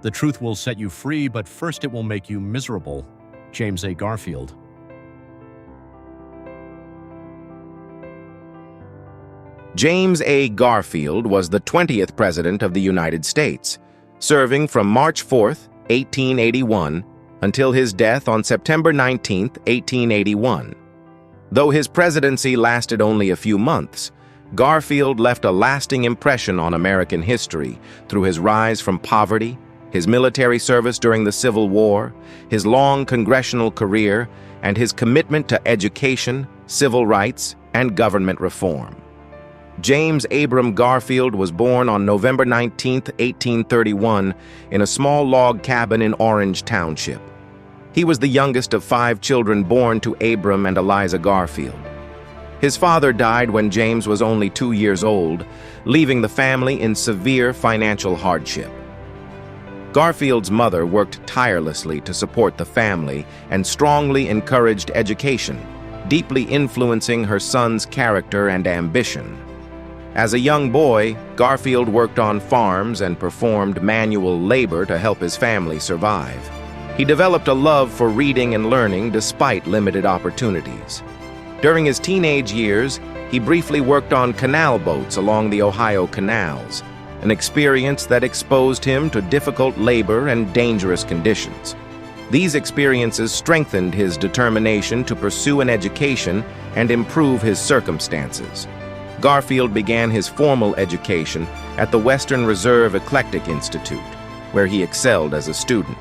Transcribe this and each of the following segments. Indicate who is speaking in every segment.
Speaker 1: The truth will set you free, but first it will make you miserable. James A. Garfield.
Speaker 2: James A. Garfield was the 20th President of the United States, serving from March 4, 1881, until his death on September 19, 1881. Though his presidency lasted only a few months, Garfield left a lasting impression on American history through his rise from poverty, his military service during the Civil War, his long congressional career, and his commitment to education, civil rights, and government reform. James Abram Garfield was born on November 19, 1831, in a small log cabin in Orange Township. He was the youngest of 5 children born to Abram and Eliza Garfield. His father died when James was only 2 years old, leaving the family in severe financial hardship. Garfield's mother worked tirelessly to support the family and strongly encouraged education, deeply influencing her son's character and ambition. As a young boy, Garfield worked on farms and performed manual labor to help his family survive. He developed a love for reading and learning despite limited opportunities. During his teenage years, he briefly worked on canal boats along the Ohio canals, an experience that exposed him to difficult labor and dangerous conditions. These experiences strengthened his determination to pursue an education and improve his circumstances. Garfield began his formal education at the Western Reserve Eclectic Institute, where he excelled as a student.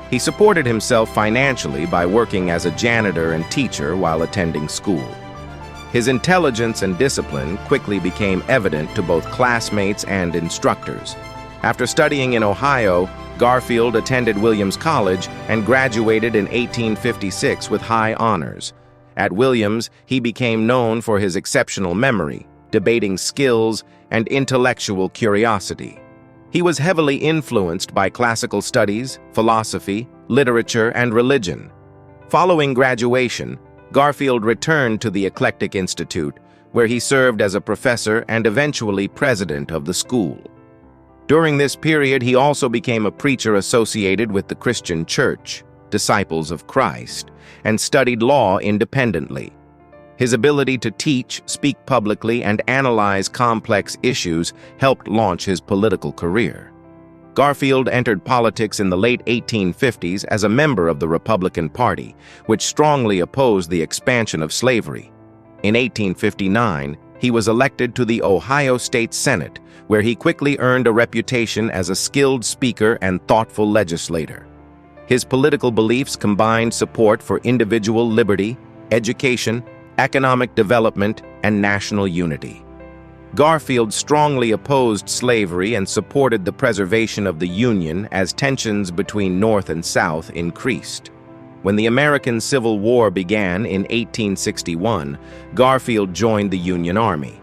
Speaker 2: He supported himself financially by working as a janitor and teacher while attending school. His intelligence and discipline quickly became evident to both classmates and instructors. After studying in Ohio, Garfield attended Williams College and graduated in 1856 with high honors. At Williams, he became known for his exceptional memory, debating skills, and intellectual curiosity. He was heavily influenced by classical studies, philosophy, literature, and religion. Following graduation, Garfield returned to the Eclectic Institute, where he served as a professor and eventually president of the school. During this period, he also became a preacher associated with the Christian Church, Disciples of Christ, and studied law independently. His ability to teach, speak publicly, and analyze complex issues helped launch his political career. Garfield entered politics in the late 1850s as a member of the Republican Party, which strongly opposed the expansion of slavery. In 1859, he was elected to the Ohio State Senate, where he quickly earned a reputation as a skilled speaker and thoughtful legislator. His political beliefs combined support for individual liberty, education, economic development, and national unity. Garfield strongly opposed slavery and supported the preservation of the Union as tensions between North and South increased. When the American Civil War began in 1861, Garfield joined the Union Army.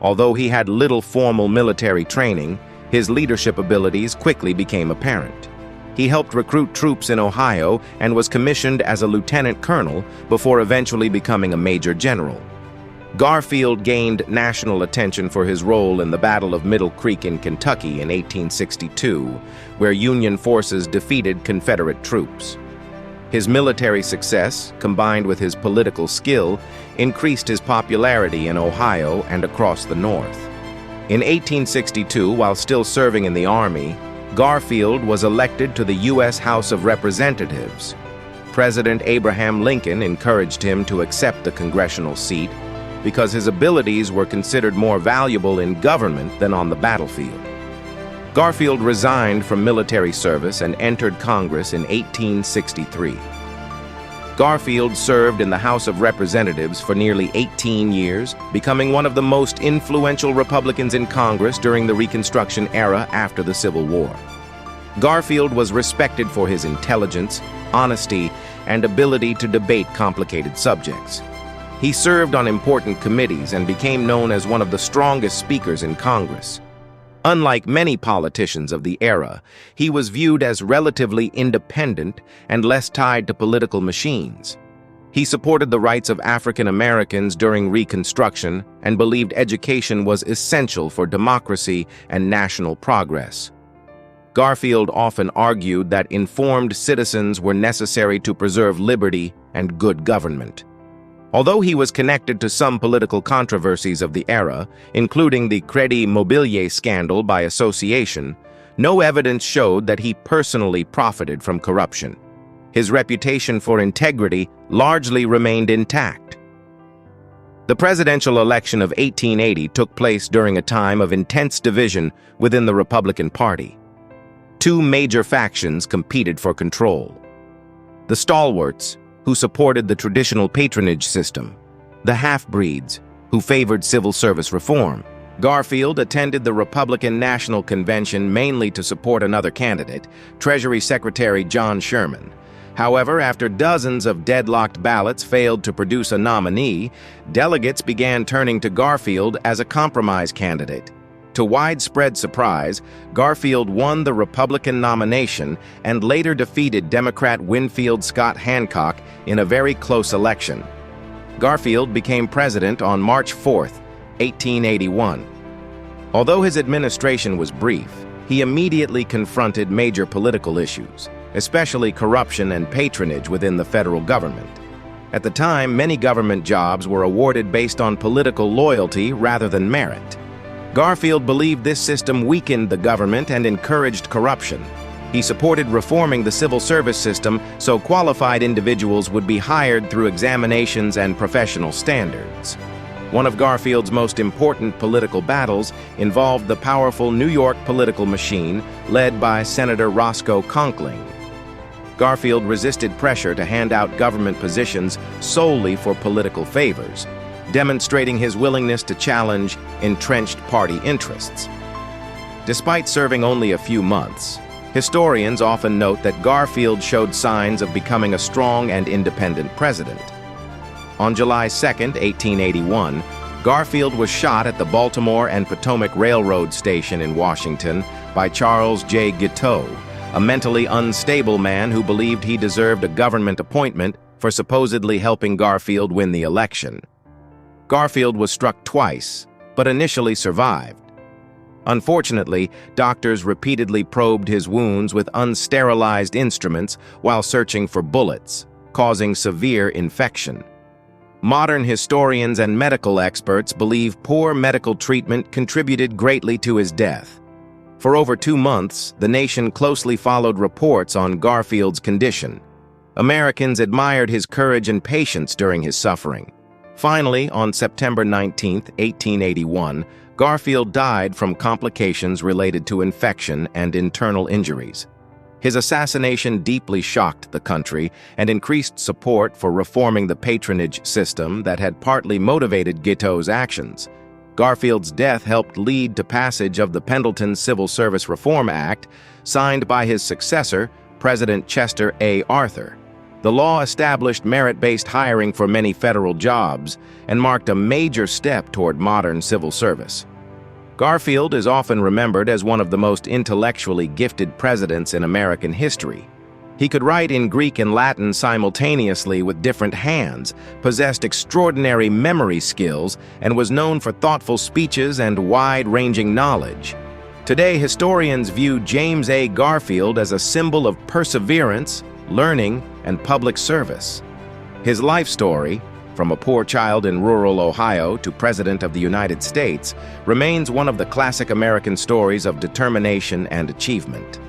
Speaker 2: Although he had little formal military training, his leadership abilities quickly became apparent. He helped recruit troops in Ohio and was commissioned as a lieutenant colonel before eventually becoming a major general. Garfield gained national attention for his role in the Battle of Middle Creek in Kentucky in 1862, where Union forces defeated Confederate troops. His military success, combined with his political skill, increased his popularity in Ohio and across the North. In 1862, while still serving in the Army, Garfield was elected to the U.S. House of Representatives. President Abraham Lincoln encouraged him to accept the congressional seat because his abilities were considered more valuable in government than on the battlefield. Garfield resigned from military service and entered Congress in 1863. Garfield served in the House of Representatives for nearly 18 years, becoming one of the most influential Republicans in Congress during the Reconstruction era after the Civil War. Garfield was respected for his intelligence, honesty, and ability to debate complicated subjects. He served on important committees and became known as one of the strongest speakers in Congress. Unlike many politicians of the era, he was viewed as relatively independent and less tied to political machines. He supported the rights of African Americans during Reconstruction and believed education was essential for democracy and national progress. Garfield often argued that informed citizens were necessary to preserve liberty and good government. Although he was connected to some political controversies of the era, including the Crédit Mobilier scandal by association, no evidence showed that he personally profited from corruption. His reputation for integrity largely remained intact. The presidential election of 1880 took place during a time of intense division within the Republican Party. Two major factions competed for control: the stalwarts, who supported the traditional patronage system; the half-breeds, who favored civil service reform. Garfield attended the Republican National Convention mainly to support another candidate, Treasury Secretary John Sherman. However, after dozens of deadlocked ballots failed to produce a nominee, delegates began turning to Garfield as a compromise candidate. To widespread surprise, Garfield won the Republican nomination and later defeated Democrat Winfield Scott Hancock in a very close election. Garfield became president on March 4, 1881. Although his administration was brief, he immediately confronted major political issues, especially corruption and patronage within the federal government. At the time, many government jobs were awarded based on political loyalty rather than merit. Garfield believed this system weakened the government and encouraged corruption. He supported reforming the civil service system so qualified individuals would be hired through examinations and professional standards. One of Garfield's most important political battles involved the powerful New York political machine led by Senator Roscoe Conkling. Garfield resisted pressure to hand out government positions solely for political favors, demonstrating his willingness to challenge entrenched party interests. Despite serving only a few months, historians often note that Garfield showed signs of becoming a strong and independent president. On July 2, 1881, Garfield was shot at the Baltimore and Potomac Railroad Station in Washington by Charles J. Guiteau, a mentally unstable man who believed he deserved a government appointment for supposedly helping Garfield win the election. Garfield was struck twice, but initially survived. Unfortunately, doctors repeatedly probed his wounds with unsterilized instruments while searching for bullets, causing severe infection. Modern historians and medical experts believe poor medical treatment contributed greatly to his death. For over 2 months, the nation closely followed reports on Garfield's condition. Americans admired his courage and patience during his suffering. Finally, on September 19, 1881, Garfield died from complications related to infection and internal injuries. His assassination deeply shocked the country and increased support for reforming the patronage system that had partly motivated Guiteau's actions. Garfield's death helped lead to passage of the Pendleton Civil Service Reform Act, signed by his successor, President Chester A. Arthur. The law established merit-based hiring for many federal jobs and marked a major step toward modern civil service. Garfield is often remembered as one of the most intellectually gifted presidents in American history. He could write in Greek and Latin simultaneously with different hands, possessed extraordinary memory skills, and was known for thoughtful speeches and wide-ranging knowledge. Today, historians view James A. Garfield as a symbol of perseverance, learning, and public service. His life story, from a poor child in rural Ohio to President of the United States, remains one of the classic American stories of determination and achievement.